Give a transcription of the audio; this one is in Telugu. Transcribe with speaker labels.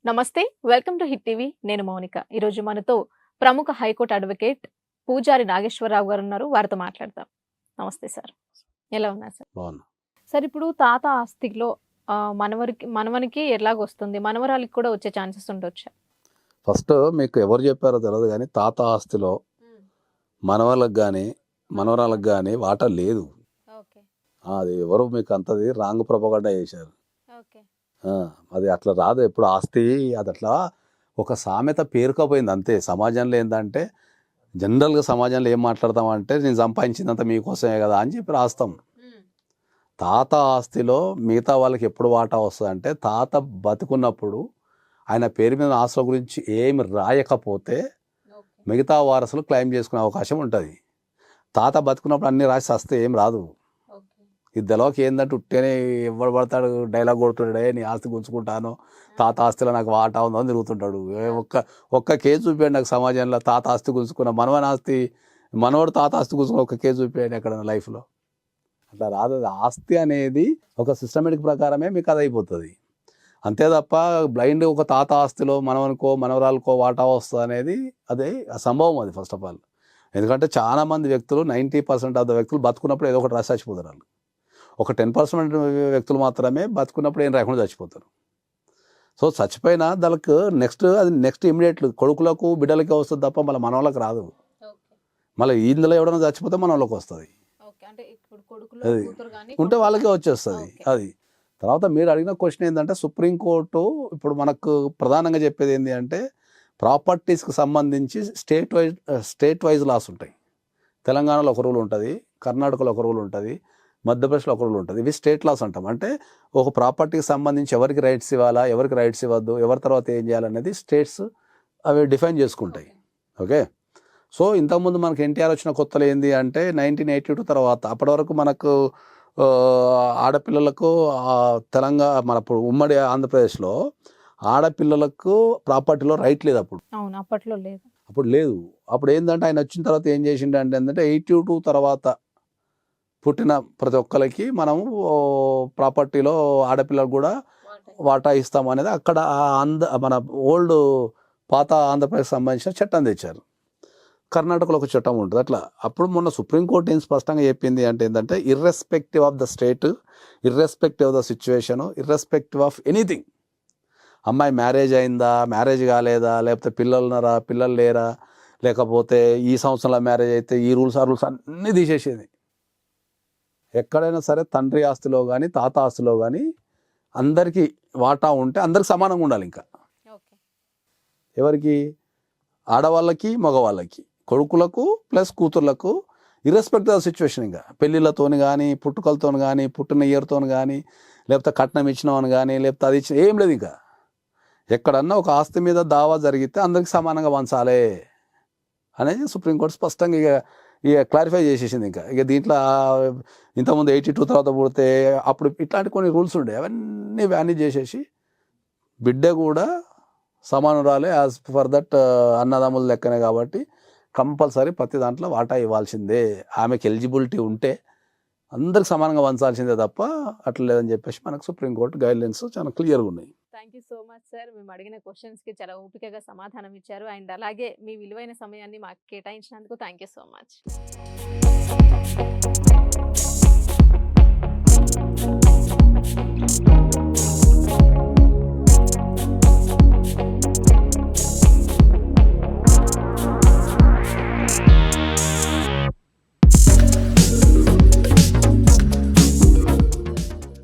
Speaker 1: నమస్తే. Welcome to hit TV. నేను మౌనిక. ఈరోజు మనతో ప్రముఖ హైకోర్టు అడ్వకేట్ పూజారి నాగేశ్వరరావు గారు ఉన్నారు. వారితో మాట్లాడదాం. నమస్తే సార్. ఎలా ఉన్నారు సార్?
Speaker 2: బాగున్నా.
Speaker 1: సార్, ఇప్పుడు తాత ఆస్తిలో మనవనికి ఎలాగొస్తుంది? మనవరాలికి కూడా వచ్చే ఛాన్సెస్ ఉండొచ్చా?
Speaker 2: ఫస్ట్ మీకు ఎవరు చెప్పారో తెలియదు కానీ తాత ఆస్తిలో మనవళ్ళకి కానీ మనవరాలకు కానీ వాటా లేదు. అది ఎవరు మీకు అంతది రాంగ్ ప్రొపగండా చేశారు. అది అట్లా రాదు. ఎప్పుడు ఆస్తి అది అట్లా ఒక సామెత పేరుకపోయింది అంతే. సమాజంలో ఏంటంటే జనరల్గా సమాజంలో ఏం మాట్లాడతామంటే నేను సంపాదించిందంత మీకోసమే కదా అని చెప్పి రాస్తాం. తాత ఆస్తిలో మిగతా వాళ్ళకి ఎప్పుడు వాటా వస్తుంది అంటే తాత బతుకున్నప్పుడు ఆయన పేరు మీద ఆస్తుల గురించి ఏమి రాయకపోతే మిగతా వారసులు క్లెయిమ్ చేసుకునే అవకాశం ఉంటుంది. తాత బతుకున్నప్పుడు అన్ని రాసి వస్తే ఏం రాదు. ఇది తెలవక ఏంటంటే ఉట్టేనే ఎవడు పడతాడు డైలాగ్ కొడుతుంటాడే నీ ఆస్తి గుంచుకుంటాను, తాత ఆస్తిలో నాకు వాటా ఉందని తిరుగుతుంటాడు. ఒక్క కేసు చూపించండి నాకు సమాజంలో తాత ఆస్తి గుంచుకున్న మనవని ఆస్తి మనవాడు తాత ఆస్తి గుంచుకున్న ఒక్క కేసు చూపించండి ఎక్కడ లైఫ్లో. అట్లా రాదు. ఆస్తి అనేది ఒక సిస్టమేటిక్ ప్రకారమే మీకు అది అయిపోతుంది అంతే తప్ప బ్లైండ్ ఒక తాత ఆస్తిలో మనవనికో మనవరాలకో వాటా వస్తుంది అనేది అదే అసంభవం. అది ఫస్ట్ ఆఫ్ ఆల్. ఎందుకంటే చాలామంది వ్యక్తులు 90% ఆఫ్ ద వ్యక్తులు బతుకున్నప్పుడు ఏదో ఒకటి రాసి చచ్చిపోతారు. వాళ్ళు ఒక 10% వ్యక్తులు మాత్రమే బతుకున్నప్పుడు ఏం రాకుండా చచ్చిపోతారు. సో చచ్చిపోయినా దానికి నెక్స్ట్ ఇమీడియట్లు కొడుకులకు బిడ్డలకి వస్తుంది తప్ప మళ్ళీ మనవాళ్ళకి రాదు. మళ్ళీ ఇందులో ఎవడైనా చచ్చిపోతే మనవాళ్ళకి వస్తుంది. అది ఉంటే వాళ్ళకే వచ్చేస్తుంది. అది తర్వాత మీరు అడిగిన క్వశ్చన్ ఏంటంటే సుప్రీంకోర్టు ఇప్పుడు మనకు ప్రధానంగా చెప్పేది ఏంటి అంటే ప్రాపర్టీస్కి సంబంధించి స్టేట్ వైజ్ లాస్ ఉంటాయి. తెలంగాణలో ఒక రూల్ ఉంటుంది, కర్ణాటకలో ఒక రూల్ ఉంటుంది, మధ్యప్రదేశ్లో ఒక రూల్ ఉంటుంది. ఇవి స్టేట్ లాస్ అంటాం. అంటే ఒక ప్రాపర్టీకి సంబంధించి ఎవరికి రైట్స్ ఇవ్వాలా, ఎవరికి రైట్స్ ఇవ్వద్దు, ఎవరి తర్వాత ఏం చేయాలనేది స్టేట్స్ అవి డిఫైన్ చేసుకుంటాయి. ఓకే. సో ఇంతకుముందు మనకి ఎన్టీఆర్ వచ్చిన కొత్తలో ఏంది అంటే 1982 తర్వాత అప్పటి వరకు మనకు ఆడపిల్లలకు తెలంగాణ మన ఉమ్మడి ఆంధ్రప్రదేశ్లో ఆడపిల్లలకు ప్రాపర్టీలో రైట్ లేదు. అప్పుడు లేదు. అప్పుడు ఏంటంటే ఆయన వచ్చిన తర్వాత ఏం చేసిండే అంటే ఏంటంటే 82 తర్వాత పుట్టిన ప్రతి ఒక్కరికి మనము ప్రాపర్టీలో ఆడపిల్లలకు కూడా వాటా ఇస్తాం అనేది అక్కడ మన ఓల్డ్ పాత ఆంధ్రప్రదేశ్ సంబంధించిన చట్టం తెచ్చారు. కర్ణాటకలో ఒక చట్టం ఉంటుంది అట్లా. అప్పుడు మొన్న సుప్రీంకోర్టు ఏం స్పష్టంగా చెప్పింది అంటే ఏంటంటే irrespective of the state, irrespective of the situation, irrespective of anything, అమ్మాయి మ్యారేజ్ అయిందా, మ్యారేజ్ కాలేదా, లేకపోతే పిల్లలు ఉన్నారా, పిల్లలు లేరా, లేకపోతే ఈ సంవత్సరంలో మ్యారేజ్ అయితే ఈ రూల్స్ అన్నీ తీసేసేది. ఎక్కడైనా సరే తండ్రి ఆస్తిలో కానీ తాత ఆస్తిలో కానీ అందరికీ వాటా ఉంటే అందరికి సమానంగా ఉండాలి. ఇంకా ఎవరికి, ఆడవాళ్ళకి మగవాళ్ళకి, కొడుకులకు ప్లస్ కూతుర్లకు, ఇర్రెస్పెక్టివ్ ఆఫ్ సిచ్యువేషన్. ఇంకా పెళ్ళిళ్ళతోని కానీ పుట్టుకలతో కానీ పుట్టిన ఇయర్తో కానీ లేకపోతే కట్నం ఇచ్చినామని కానీ లేకపోతే అది ఇచ్చిన ఏం లేదు. ఇంకా ఎక్కడన్నా ఒక ఆస్తి మీద దావా జరిగితే అందరికి సమానంగా పంచాలి అనేది సుప్రీంకోర్టు స్పష్టంగా ఇక క్లారిఫై చేసేసింది. ఇక దీంట్లో ఇంతకుముందు 82 తర్వాత పుడితే అప్పుడు ఇట్లాంటి కొన్ని రూల్స్ ఉండే అవన్నీ వ్యానిష్ చేసేసి బిడ్డ కూడా సమానురాలే యాజ్ ఫర్ దట్ అన్నదమ్ముల లెక్కనే కాబట్టి కంపల్సరీ ప్రతి దాంట్లో వాటా ఇవ్వాల్సిందే. ఆమెకి ఎలిజిబిలిటీ ఉంటే అందరికి సమానంగా పంచాల్సిందే తప్ప అట్లా లేదని చెప్పేసి మనకు సుప్రీంకోర్టు గైడ్లైన్స్ చాలా క్లియర్గా ఉన్నాయి.
Speaker 1: Thank you so much sir. మేము అడిగిన క్వశ్చన్స్కి చాలా ఓపికగా సమాధానం ఇచ్చారు. అండ్ అలాగే మీ విలువైన సమయాన్ని మాకు కేటాయించినందుకు థ్యాంక్ యూ సో మచ్.